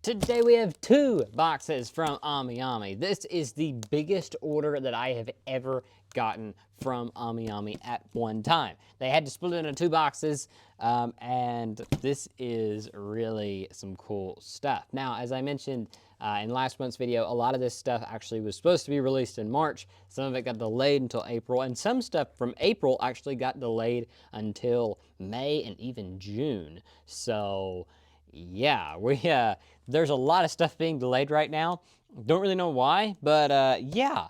Today we have 2 boxes from AmiAmi. This is the biggest order that I have ever gotten from AmiAmi at one time. They had to split it into 2 boxes, and this is really some cool stuff. Now, as I mentioned in last month's video, a lot of this stuff actually was supposed to be released in March. Some of it got delayed until April, and some stuff from April actually got delayed until May and even June. So yeah, there's a lot of stuff being delayed right now. Don't really know why, but yeah.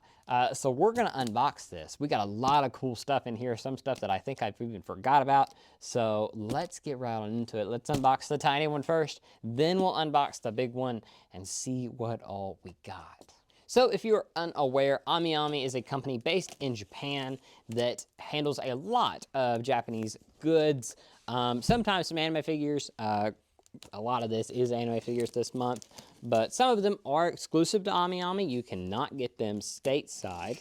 So we're gonna unbox this. We got a lot of cool stuff in here, some stuff that I think I've even forgot about. So let's get right on into it. Let's unbox the tiny one first, then we'll unbox the big one and see what all we got. So if you're unaware, AmiAmi is a company based in Japan that handles a lot of Japanese goods, sometimes some anime figures. A lot of this is anime figures this month, but some of them are exclusive to AmiAmi. You cannot get them stateside,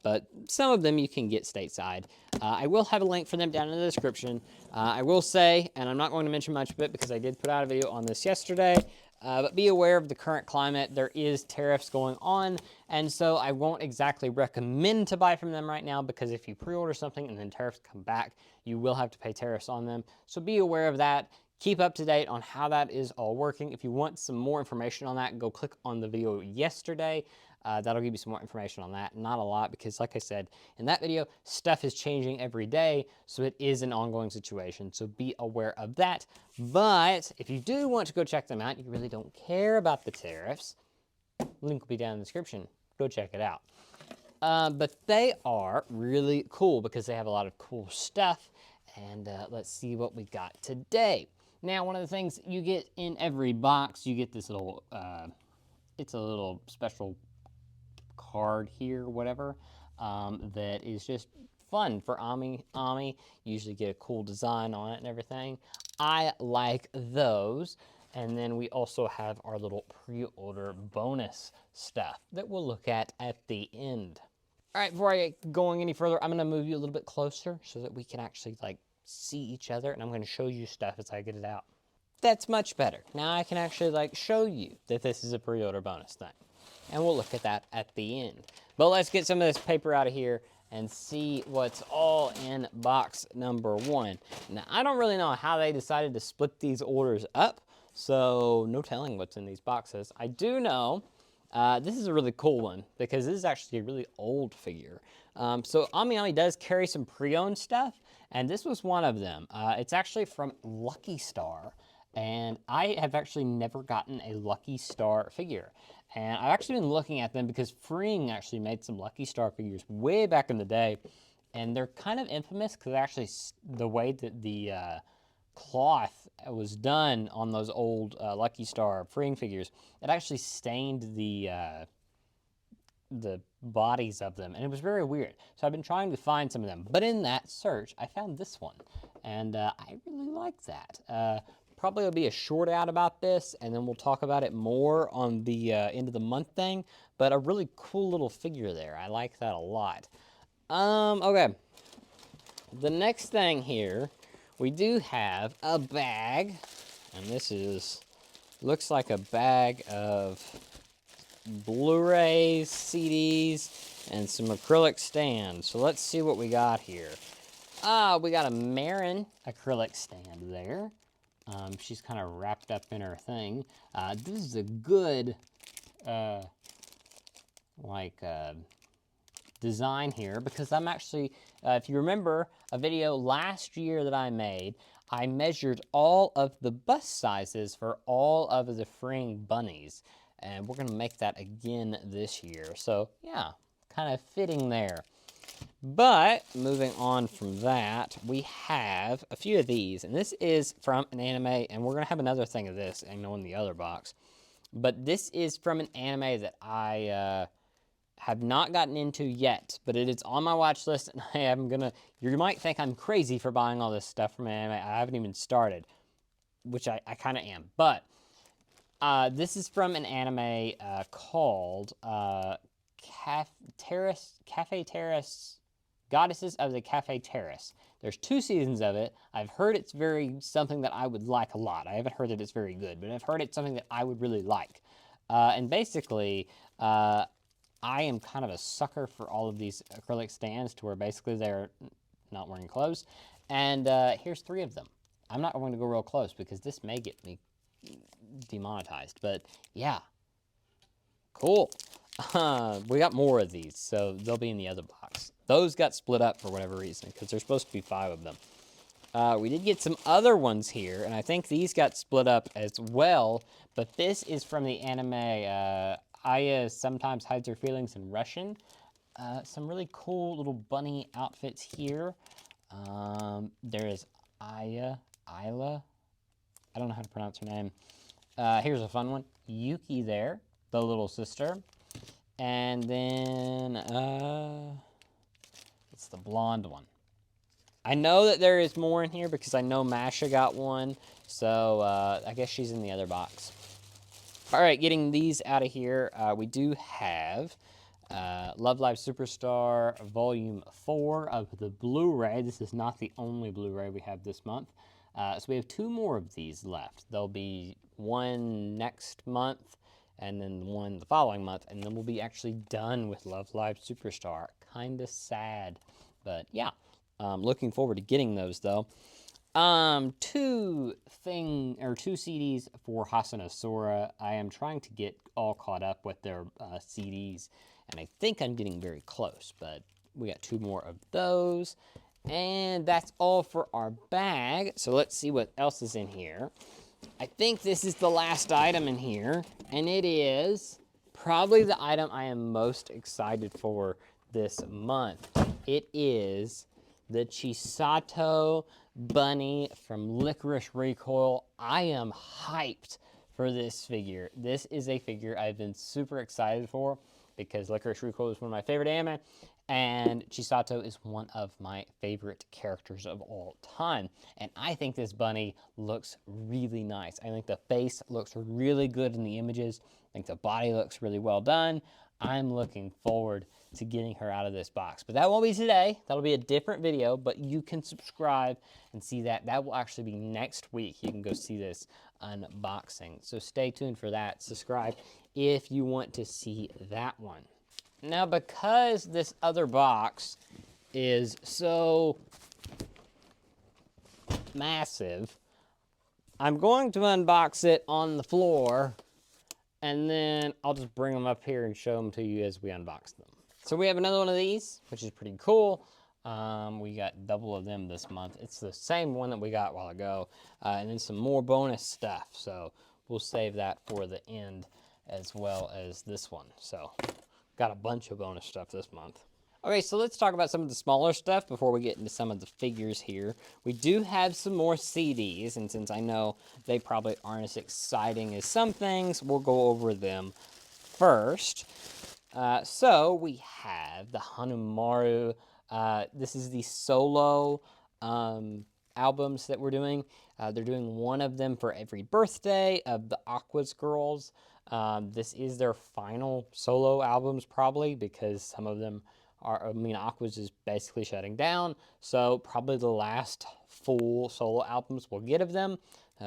but some of them you can get stateside. I will have a link for them down in the description. I will say, and I'm not going to mention much of it because I did put out a video on this yesterday, but be aware of the current climate. There is tariffs going on, and so I won't exactly recommend to buy from them right now because if you pre-order something and then tariffs come back, you will have to pay tariffs on them. So be aware of that. Keep up to date on how that is all working. If you want some more information on that, go click on the video yesterday. That'll give you some more information on that. Not a lot because like I said, in that video, stuff is changing every day, so it is an ongoing situation, so be aware of that. But if you do want to go check them out, you really don't care about the tariffs, link will be down in the description. Go check it out. But they are really cool because they have a lot of cool stuff, and let's see what we got today. Now, one of the things you get in every box, you get this little, it's a little special card here, whatever, that is just fun for Ami. Usually get a cool design on it and everything. I like those. And then we also have our little pre-order bonus stuff that we'll look at the end. All right, before I get going any further, I'm gonna move you a little bit closer so that we can actually like see each other, and I'm gonna show you stuff as I get it out. That's much better. Now I can actually like show you that this is a pre-order bonus thing. And we'll look at that at the end. But let's get some of this paper out of here and see what's all in box number 1. Now, I don't really know how they decided to split these orders up, so no telling what's in these boxes. I do know this is a really cool one because this is actually a really old figure. So AmiAmi does carry some pre-owned stuff, and this was one of them. It's actually from Lucky Star, and I have actually never gotten a Lucky Star figure. And I've actually been looking at them because Freeing actually made some Lucky Star figures way back in the day, and they're kind of infamous because actually the way that the cloth was done on those old Lucky Star Freeing figures, it actually stained the bodies of them, and it was very weird. So I've been trying to find some of them, but in that search, I found this one, and I really like that. Probably will be a short out about this, and then we'll talk about it more on the end of the month thing, but a really cool little figure there. I like that a lot. Okay. The next thing here, we do have a bag, and this looks like a bag of Blu-rays, CDs, and some acrylic stands. So let's see what we got here. We got a Marin acrylic stand there. She's kind of wrapped up in her thing. This is a good, design here because I'm actually, if you remember a video last year that I made, I measured all of the bust sizes for all of the Freeing bunnies, and we're gonna make that again this year. So yeah, kind of fitting there. But moving on from that, we have a few of these, and this is from an anime, and we're gonna have another thing of this, I know in the other box. But this is from an anime that I have not gotten into yet, but it is on my watch list, and I am gonna, you might think I'm crazy for buying all this stuff from an anime. I haven't even started, which I kind of am. But this is from an anime called Cafe Terrace, Goddesses of the Cafe Terrace. There's 2 seasons of it. I've heard it's something that I would like a lot. I haven't heard that it's very good, but I've heard it's something that I would really like. And basically, I am kind of a sucker for all of these acrylic stands to where basically they're not wearing clothes. And here's 3 of them. I'm not going to go real close because this may get me demonetized, but yeah, cool. We got more of these, so they'll be in the other box. Those got split up for whatever reason because there's supposed to be 5 of them. We did get some other ones here, and I think these got split up as well, but this is from the anime Aya Sometimes Hides Her Feelings in Russian. Some really cool little bunny outfits here. There is Isla. I don't know how to pronounce her name. Here's a fun one. Yuki there, the little sister. And then, it's the blonde one. I know that there is more in here because I know Masha got one. So, I guess she's in the other box. All right, getting these out of here, we do have Love Live Superstar Volume 4 of the Blu-ray. This is not the only Blu-ray we have this month. So we have 2 more of these left. There'll be one next month and then one the following month, and then we'll be actually done with Love Live Superstar. Kinda sad, but yeah. Looking forward to getting those though. 2 CDs for Hasuna Sora. I am trying to get all caught up with their CDs, and I think I'm getting very close, but we got 2 more of those. And that's all for our bag. So let's see what else is in here. I think this is the last item in here, and it is probably the item I am most excited for this month. It is the Chisato Bunny from Licorice Recoil. I am hyped for this figure. This is a figure I've been super excited for because Licorice Recoil is one of my favorite anime, and Chisato is one of my favorite characters of all time. And I think this bunny looks really nice. I think the face looks really good in the images. I think the body looks really well done. I'm looking forward to getting her out of this box. But that won't be today. That'll be a different video, but you can subscribe and see that. That will actually be next week. You can go see this unboxing. So stay tuned for that. Subscribe if you want to see that one. Now, because this other box is so massive, I'm going to unbox it on the floor, and then I'll just bring them up here and show them to you as we unbox them. So we have another one of these, which is pretty cool. We got double of them this month. It's the same one that we got a while ago, and then some more bonus stuff. So we'll save that for the end as well as this one. So got a bunch of bonus stuff this month. Okay, so let's talk about some of the smaller stuff before we get into some of the figures here. We do have some more CDs, and since I know they probably aren't as exciting as some things, we'll go over them first. So we have the Hanamaru. This is the solo albums that we're doing. They're doing one of them for every birthday of the Aquas girls. This is their final solo albums probably because some of them are, Aquas is basically shutting down. So probably the last full solo albums we'll get of them.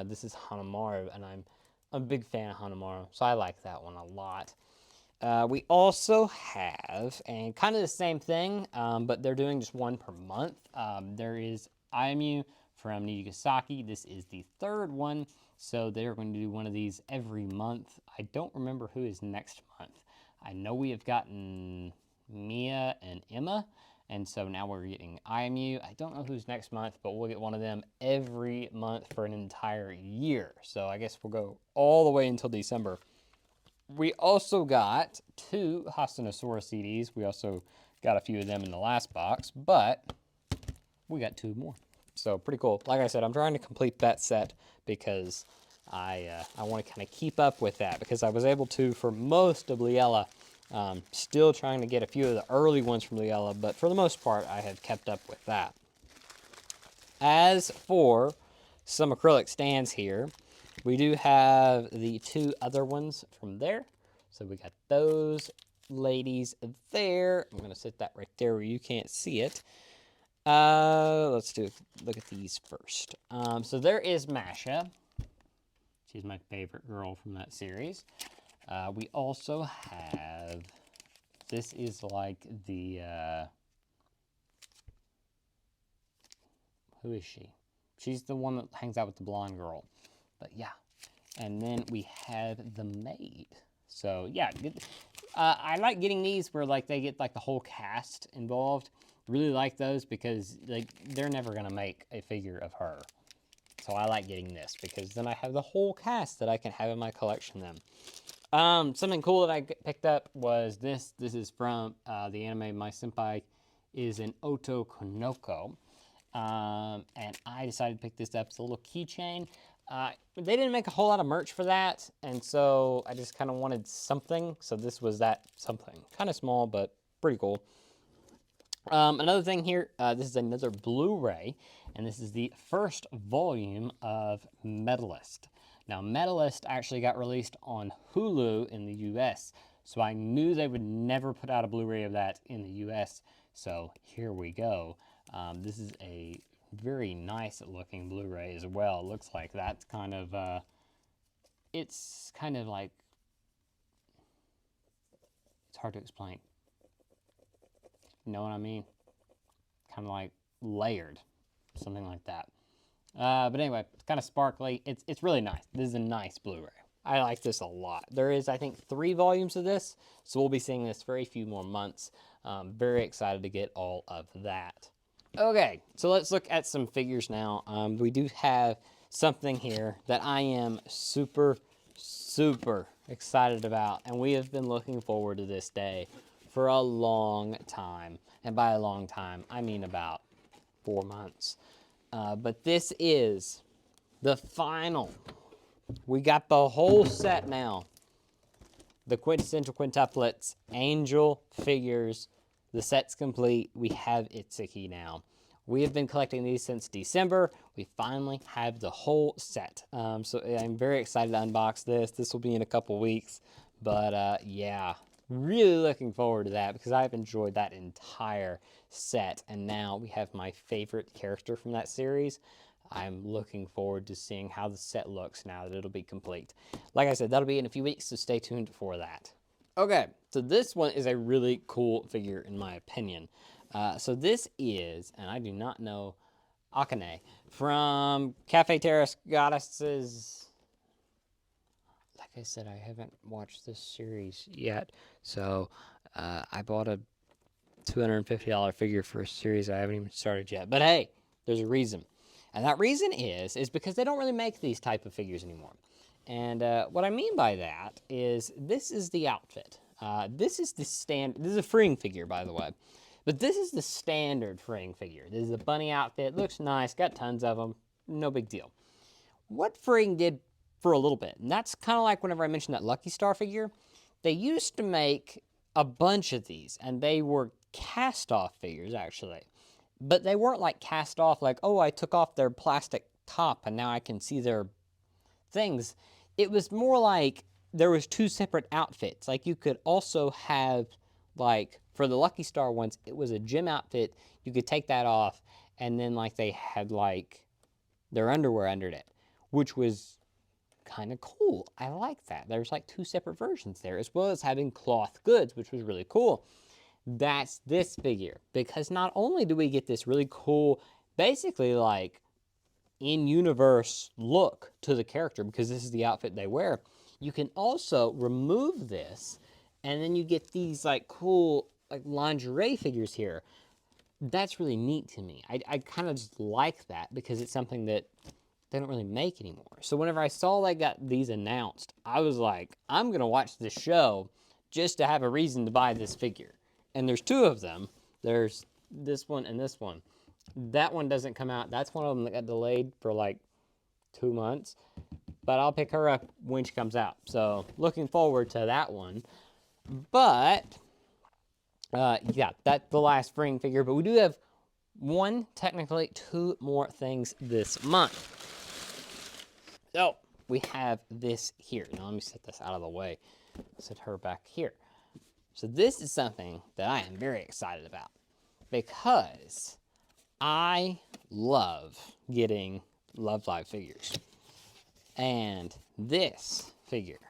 This is Hanamaru, and I'm a big fan of Hanamaru, so I like that one a lot. We also have, and kind of the same thing, but they're doing just one per month. There is Ayumu from Nijigasaki. This is the 3rd one, so they're going to do one of these every month. I don't remember who is next month. I know we have gotten Mia and Emma, and so now we're getting Ayumu. I don't know who's next month, but we'll get one of them every month for an entire year. So I guess we'll go all the way until December. We also got 2 Hasuna Sora CDs. We also got a few of them in the last box, but we got 2 more. So pretty cool. Like I said, I'm trying to complete that set because I want to kind of keep up with that because I was able to for most of Liella. Still trying to get a few of the early ones from Liella, but for the most part, I have kept up with that. As for some acrylic stands here, we do have the 2 other ones from there. So we got those ladies there. I'm going to set that right there where you can't see it. Let's look at these first. So there is Masha. She's my favorite girl from that series. We also have, this is like the, who is she? She's the one that hangs out with the blonde girl. But yeah. And then we have the maid. So yeah, I like getting these where like they get like the whole cast involved. Really like those because like they're never gonna make a figure of her. So I like getting this because then I have the whole cast that I can have in my collection then. Something cool that I picked up was this. This is from the anime My Senpai is an Oto Konoko. And I decided to pick this up. It's a little keychain. They didn't make a whole lot of merch for that, and so I just kind of wanted something. So this was that something. Kind of small, but pretty cool. Another thing here, this is another Blu-ray, and this is the first volume of Medalist. Now, Medalist actually got released on Hulu in the US, so I knew they would never put out a Blu-ray of that in the US, so here we go. This is a very nice looking Blu-ray as well. It looks like that's kind of, it's kind of like, it's hard to explain. You know what I mean? Kind of like layered, something like that. But anyway, it's kind of sparkly. It's really nice. This is a nice Blu-ray. I like this a lot. There is, I think, 3 volumes of this, so we'll be seeing this for a few more months. Very excited to get all of that. Okay, so let's look at some figures now. We do have something here that I am super, super excited about, and we have been looking forward to this day for a long time. And by a long time, I mean about 4 months. But this is the final. We got the whole set now. The quintessential quintuplets, Angel figures. The set's complete. We have Itsuki now. We have been collecting these since December. We finally have the whole set. So I'm very excited to unbox this. This will be in a couple weeks. But yeah, really looking forward to that because I've enjoyed that entire set. And now we have my favorite character from that series. I'm looking forward to seeing how the set looks now that it'll be complete. Like I said, that'll be in a few weeks, so stay tuned for that. Okay, so this one is a really cool figure in my opinion. So this is, and I do not know, Akane from Cafe Terrace Goddesses. Like I said, I haven't watched this series yet, so I bought a $250 figure for a series I haven't even started yet. But hey, there's a reason. And that reason is because they don't really make these type of figures anymore. And what I mean by that is this is the outfit. This is the this is a freeing figure, by the way. But this is the standard freeing figure. This is a bunny outfit. Looks nice. Got tons of them. No big deal. What freeing did for a little bit, and that's kind of like whenever I mentioned that Lucky Star figure, they used to make a bunch of these, and they were cast-off figures, actually. But they weren't like cast off, like, oh, I took off their plastic top and now I can see their things. It was more like there was 2 separate outfits. Like you could also have, like, for the Lucky Star ones, it was a gym outfit. You could take that off, and then like they had like their underwear under it, which was kind of cool. I like that. There's like 2 separate versions there, as well as having cloth goods, which was really cool. That's this figure, because not only do we get this really cool, basically like in-universe look to the character, because this is the outfit they wear, you can also remove this, and then you get these like cool like lingerie figures here. That's really neat to me. I kind of just like that because it's something that they don't really make anymore. So whenever I saw they got these announced, I was like, I'm gonna watch this show just to have a reason to buy this figure. And there's 2 of them. There's this one and this one. That one doesn't come out. That's one of them that got delayed for like 2 months. But I'll pick her up when she comes out. So looking forward to that one. But yeah, that's the last freeing figure. But we do have technically 2 more things this month. So we have this here. Now let me set this out of the way. Set her back here. So this is something that I am very excited about because I love getting Love Live figures. And this figure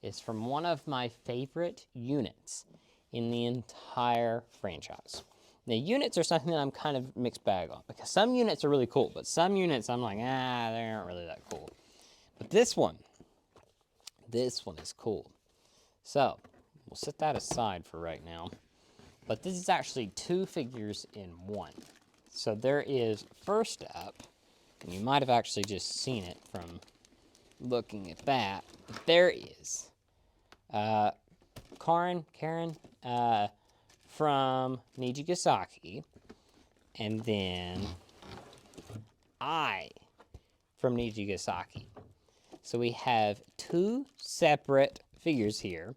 is from one of my favorite units in the entire franchise. Now, units are something that I'm kind of mixed bag on, because some units are really cool, but some units I'm like, they aren't really that cool. But this one is cool. So, we'll set that aside for right now. But this is actually two figures in one. So there is, first up, and you might have actually just seen it from looking at that, but there is Karen from Nijigasaki, and then I from Nijigasaki. So we have two separate figures here,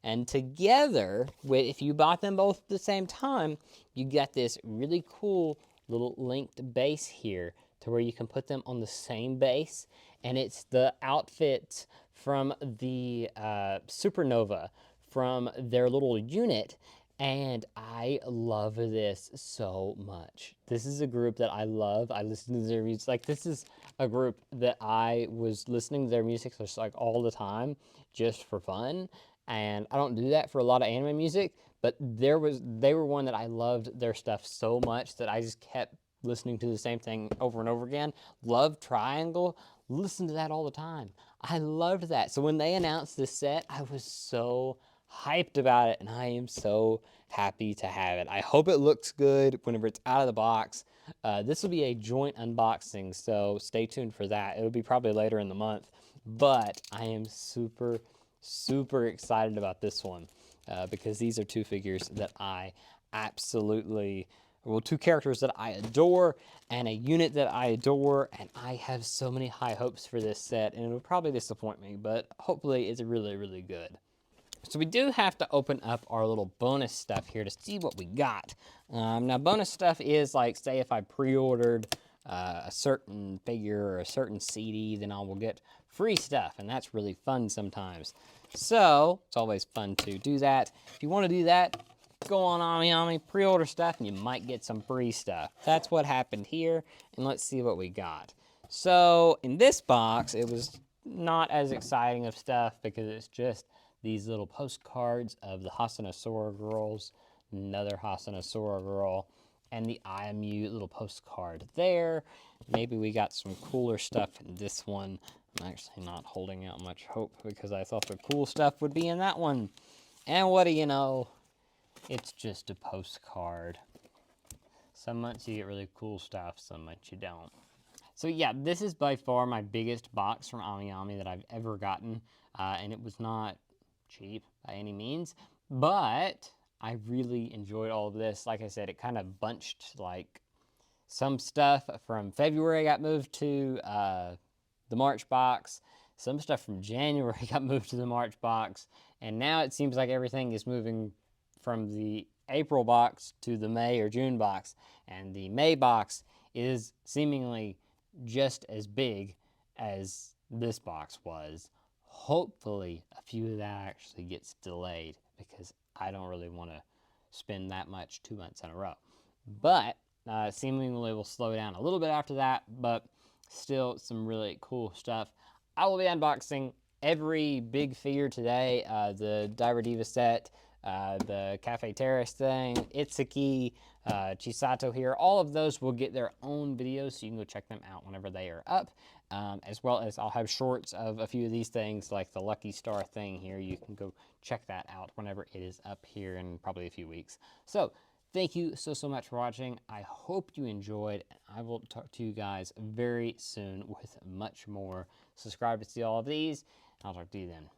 and together, if you bought them both at the same time, you got this really cool little linked base here to where you can put them on the same base, and it's the outfit from the Supernova from their little unit, and I love this so much. This is a group that I love. I listen to their music. Like, this is a group that I was listening to their music just like all the time, just for fun. And I don't do that for a lot of anime music, but they were one that I loved their stuff so much that I just kept listening to the same thing over and over again. Love Triangle, listen to that all the time. I loved that. So when they announced this set, I was so hyped about it, and I am so happy to have it. I hope it looks good whenever it's out of the box. This will be a joint unboxing, so stay tuned for that. It'll be probably later in the month, but I am super, super excited about this one because these are two figures that I absolutely, well, two characters that I adore and a unit that I adore, and I have so many high hopes for this set, and it'll probably disappoint me, but hopefully it's really, really good. So we do have to open up our little bonus stuff here to see what we got. Now, bonus stuff is like, say if I pre-ordered a certain figure or a certain CD, then I will get free stuff, and that's really fun sometimes. So it's always fun to do that. If you want to do that, go on AmiAmi, pre-order stuff, and you might get some free stuff. That's what happened here, and let's see what we got. So in this box, it was not as exciting of stuff because it's just these little postcards of the Hasanasora girls, another Hasanasora girl, and the IMU little postcard there. Maybe we got some cooler stuff in this one. I'm actually not holding out much hope because I thought the cool stuff would be in that one. And what do you know? It's just a postcard. Some months you get really cool stuff, some months you don't. So yeah, this is by far my biggest box from AmiAmi that I've ever gotten, and it was not cheap by any means, but I really enjoyed all of this. Like I said, it kind of bunched, like some stuff from February got moved to the March box, some stuff from January got moved to the March box, and now it seems like everything is moving from the April box to the May or June box, and the May box is seemingly just as big as this box was. Hopefully a few of that actually gets delayed because I don't really want to spend that much 2 months in a row. But seemingly will slow down a little bit after that, but still some really cool stuff. I will be unboxing every big figure today. The Diver Diva set, the Cafe Terrace thing, Itsuki, Chisato here. All of those will get their own videos, so you can go check them out whenever they are up. As well as I'll have shorts of a few of these things, like the Lucky Star thing here. You can go check that out whenever it is up here in probably a few weeks. So thank you so much for watching. I hope you enjoyed, and I will talk to you guys very soon with much more. Subscribe to see all of these, and I'll talk to you then.